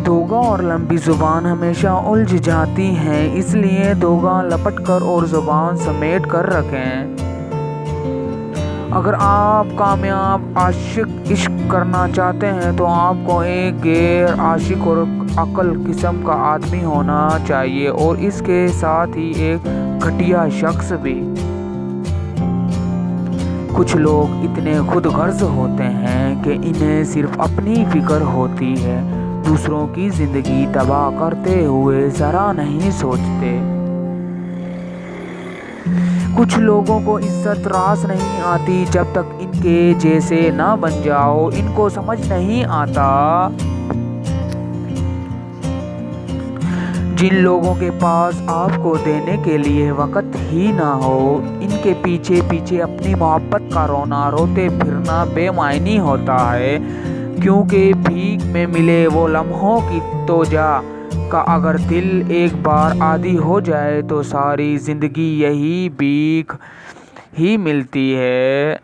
دوگا اور لمبی زبان ہمیشہ الجھ جاتی ہیں، اس لیے دوگا لپٹ کر اور زبان سمیٹ کر رکھیں۔ اگر آپ کامیاب عشق کرنا چاہتے ہیں تو آپ کو ایک غیر عاشق اور عاقل قسم کا آدمی ہونا چاہیے، اور اس کے ساتھ ہی ایک گھٹیا شخص بھی۔ کچھ لوگ اتنے خود غرض ہوتے ہیں کہ انہیں صرف اپنی فکر ہوتی ہے، دوسروں کی زندگی تباہ کرتے ہوئے ذرا نہیں سوچتے۔ کچھ لوگوں کو عزت راس نہیں آتی جب تک ان کے جیسے نہ بن جاؤ، ان کو سمجھ نہیں آتا۔ جن لوگوں کے پاس آپ کو دینے کے لیے وقت ہی نہ ہو، ان کے پیچھے پیچھے اپنی محبت کا رونا روتے پھرنا بے معنی ہوتا ہے، کیونکہ بھیک میں ملے وہ لمحوں کی توجہ کا اگر دل ایک بار عادی ہو جائے تو ساری زندگی یہی بھیک ہی ملتی ہے۔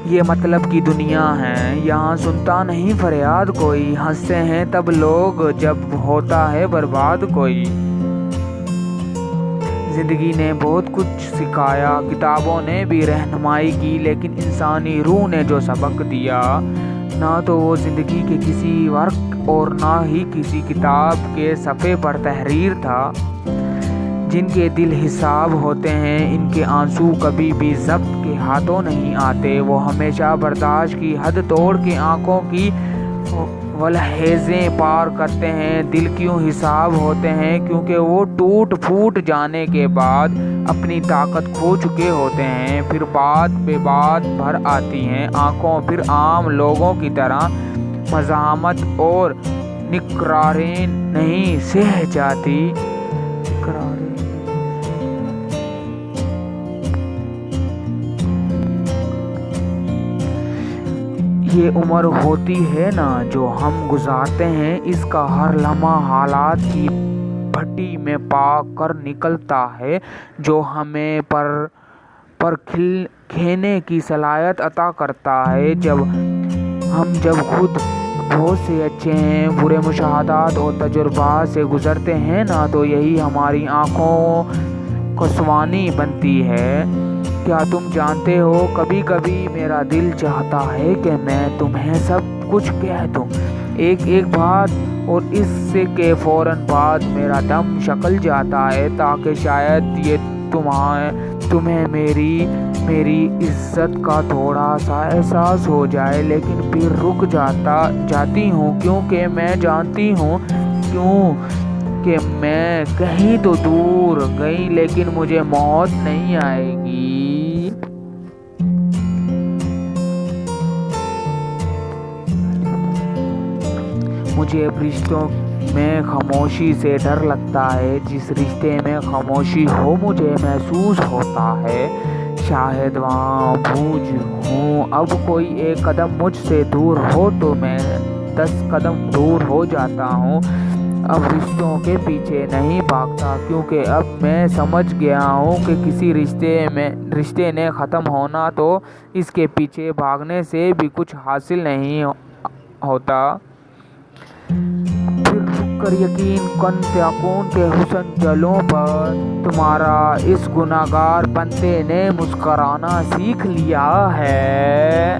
یہ مطلب کی دنیا ہے، یہاں سنتا نہیں فریاد کوئی، ہنستے ہیں تب لوگ جب ہوتا ہے برباد کوئی۔ زندگی نے بہت کچھ سکھایا، کتابوں نے بھی رہنمائی کی، لیکن انسانی روح نے جو سبق دیا، نہ تو وہ زندگی کے کسی ورق اور نہ ہی کسی کتاب کے صفحے پر تحریر تھا۔ جن کے دل حساب ہوتے ہیں، ان کے آنسو کبھی بھی ضبط کے ہاتھوں نہیں آتے، وہ ہمیشہ برداشت کی حد توڑ کے آنکھوں کی ولیحزیں پار کرتے ہیں۔ دل کیوں حساب ہوتے ہیں؟ کیونکہ وہ ٹوٹ پھوٹ جانے کے بعد اپنی طاقت کھو چکے ہوتے ہیں، پھر بات بے بات بھر آتی ہیں آنکھوں، پھر عام لوگوں کی طرح مزاحمت اور نکراریں نہیں سہ جاتی۔ یہ عمر ہوتی ہے نا جو ہم گزارتے ہیں، اس کا ہر لمحہ حالات کی بھٹی میں پا کر نکلتا ہے، جو ہمیں پر کھینے کی صلاحیت عطا کرتا ہے۔ جب خود بہت سے اچھے ہیں، برے مشاہدات اور تجربات سے گزرتے ہیں نا، تو یہی ہماری آنکھوں کسوانی بنتی ہے۔ کیا تم جانتے ہو، کبھی کبھی میرا دل چاہتا ہے کہ میں تمہیں سب کچھ کہہ دوں، ایک ایک بات، اور اس کے فوراً بعد میرا دم شکل جاتا ہے، تاکہ شاید یہ تمہیں میری عزت کا تھوڑا سا احساس ہو جائے، لیکن پھر رک جاتی ہوں، کیونکہ میں جانتی ہوں کہ میں کہیں تو دور گئی لیکن مجھے موت نہیں آئے گی۔ مجھے اب رشتوں میں خاموشی سے ڈر لگتا ہے، جس رشتے میں خاموشی ہو مجھے محسوس ہوتا ہے شاید وہاں بوجھ ہوں۔ اب کوئی ایک قدم مجھ سے دور ہو تو میں 10 قدم دور ہو جاتا ہوں۔ اب رشتوں کے پیچھے نہیں بھاگتا، کیونکہ اب میں سمجھ گیا ہوں کہ کسی رشتے نے ختم ہونا تو اس کے پیچھے بھاگنے سے بھی کچھ حاصل نہیں ہوتا۔ پھر رک کر یقین کن فیکون کے حسن جلووں پر تمہارا اس گنہگار بندے نے مسکرانا سیکھ لیا ہے۔